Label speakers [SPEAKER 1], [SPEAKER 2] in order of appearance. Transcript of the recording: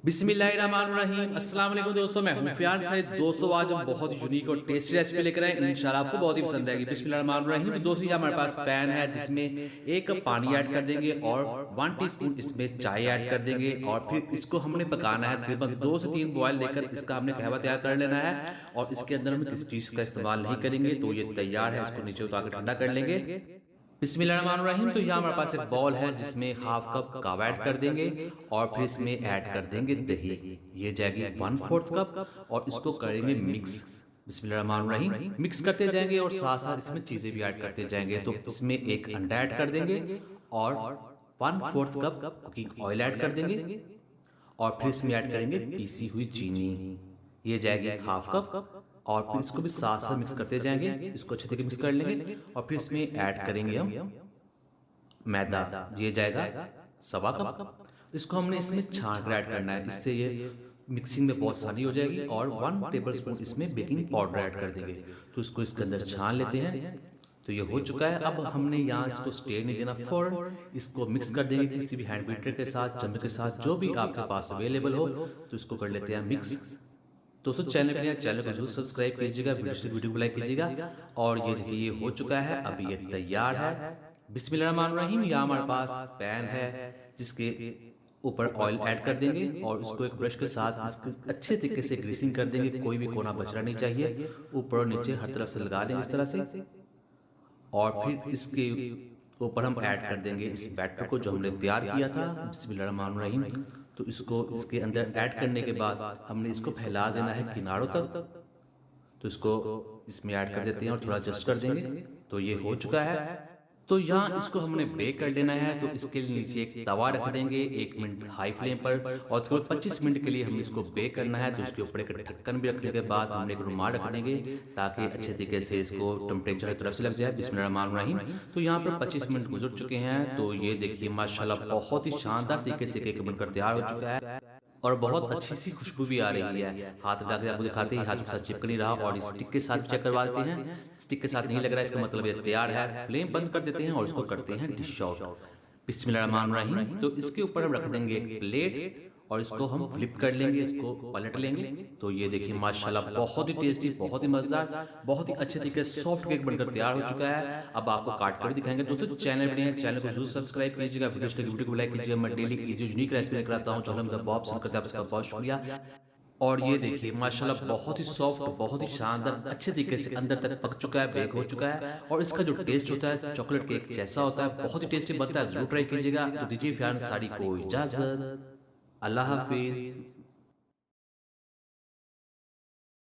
[SPEAKER 1] बिस्मिल्लाहिर्रहमानिर्रहीम। अस्सलाम वालेकुम दोस्तों, मैं हूं फियाज से। दोस्तों आज हम बहुत ही यूनिक और टेस्टी रेसिपी लेकर आए, इंशाल्लाह आपको बहुत ही पसंद आएगी। बिस्मिल्लाहिर्रहमानिर्रहीम। तो दोस्तों ये हमारे पास पैन है जिसमें 1 कप पानी ऐड कर देंगे और 1 टीस्पून इसमें चाय ऐड कर देंगे और फिर इसको हमने पकाना है तकरीबन 2 से 3 बॉयल लेकर इसका हमने कहवा तैयार कर लेना है। और इसके अंदर हम किसी चीज़ का इस्तेमाल नहीं करेंगे, तो ये तैयार है। इसको नीचे उतार कर ठंडा कर लेंगे। बिस्मिल्लाहिर्रहमानिर्रहीम। तो यहाँ हमारे पास एक बॉल है जिसमें 1/2 कप कावा ऐड कर देंगे और फिर इसमें ऐड कर देंगे दही। ये जाएगी 1/4 कप और इसको करेंगे मिक्स। बिस्मिल्लाहिर्रहमानिर्रहीम। मिक्स करते जाएंगे और साथ साथ इसमें चीज़ें भी ऐड करते जाएंगे। तो इसमें एक अंडा ऐड कर देंगे और 1/4 कप कुकिंग ऑयल ऐड कर देंगे और फिर इसमें ऐड करेंगे पीसी हुई चीनी। ये जाएगी 1/2 कप और फिर इसको भी साथ साथ मिक्स करते जाएंगे। इसको अच्छे तरीके मिक्स कर लेंगे और फिर इसमें ऐड करेंगे हम मैदा। ये जाएगा 1/4 कप। इसको हमने इसमें छान कर ऐड करना है, इससे ये मिक्सिंग में बहुत आसानी हो जाएगी। और 1 टेबलस्पून इसमें बेकिंग पाउडर ऐड कर देंगे। तो इसको इसके अंदर छान लेते हैं। तो ये हो चुका है। अब हमने यहाँ इसको स्टेयर नहीं देना, फौरन इसको मिक्स कर देंगे किसी भी हैंड बीटर के साथ, चम्मच के साथ, जो भी आपके पास अवेलेबल हो। तो इसको कर लेते हैं मिक्स। दोस्तों चैनल पे चैनल को जरूर सब्सक्राइब कीजिएगा, वीडियो को लाइक कीजिएगा। और ये देखिए ये हो चुका है, अभी ये तैयार है। बिस्मिल्लाहिर्रहमानिर्रहीम। यहाँ हमारे पास पैन है जिसके ऊपर ऑयल ऐड कर देंगे और इसको एक ब्रश के साथ इसको अच्छे तरीके से ग्रीसिंग कर देंगे। कोई भी कोना बचना नहीं चाहिए, ऊपर और नीचे हर तरफ से लगा देंगे इस तरह से। और फिर इसके ऊपर हम ऐड कर देंगे इस बैटर को जो हमने तैयार किया था। बिस्मिल्लाहिर्रहमानिर्रहीम। तो इसको इसके अंदर ऐड करने के बाद हमने इसको फैला देना है किनारों तक। तो इसको इसमें ऐड कर देते हैं और थोड़ा एडजस्ट कर देंगे। तो ये हो चुका है। तो यहाँ इसको हमने बेक कर लेना है। तो इसके लिए नीचे एक तवा रख देंगे 1 मिनट हाई फ्लेम पर और करीब 25 मिनट के लिए हम इसको बेक करना है। तो इसके ऊपर एक ढक्कन भी रखने के बाद हमने एक रुमाल रख देंगे ताकि अच्छे तरीके से इसको टेम्परेचर हर तरफ से लग जाए। बिस्मिल्लाहिर्रहमानिर्रहीम। तो यहाँ पर 25 मिनट गुजर चुके हैं। तो ये देखिए माशाल्लाह बहुत ही शानदार तरीके से केक बनकर तैयार हो चुका है और बहुत अच्छी सी खुशबू भी आ रही है। हाथ लगा के आपको दिखाते हैं, हाथ के साथ चिपक नहीं रहा। और स्टिक के साथ चेक करवा देते हैं, स्टिक के साथ नहीं लग रहा है, इसका मतलब ये तैयार है। फ्लेम बंद कर देते हैं और इसको करते हैं डिश आउट। बिस्मिल्लाहिर्रहमानिर्रहीम। तो इसके ऊपर हम रख देंगे एक प्लेट और इसको हम फ्लिप कर लेंगे, इसको पलट लेंगे। तो ये देखिए माशाल्लाह बहुत ही टेस्टी, बहुत ही मजेदार, बहुत ही अच्छे तरीके से सॉफ्ट केक बनकर तैयार हो चुका है। अब आपको काट कर दिखाएंगे। दोस्तों चैनल पर हैं, चैनल को जरूर सब्सक्राइब कीजिएगा, वीडियो को लाइक कीजिएगा। मैं डेली इजी यूनिक रेसिपी लेकर आता हूँ, जो हम बहुत पसंद करते हैं। आपका बहुत शुक्रिया। और ये देखिए माशाल्लाह बहुत ही सॉफ्ट, बहुत ही शानदार, अच्छे तरीके से अंदर तक पक चुका है, बेक हो चुका है। और इसका जो टेस्ट होता है चॉकलेट केक जैसा होता है, बहुत ही टेस्टी बनता है। जरूर ट्राई कीजिएगा। तो दीजिए फियाज अंसारी को इजाजत। अल्लाह हाफिज।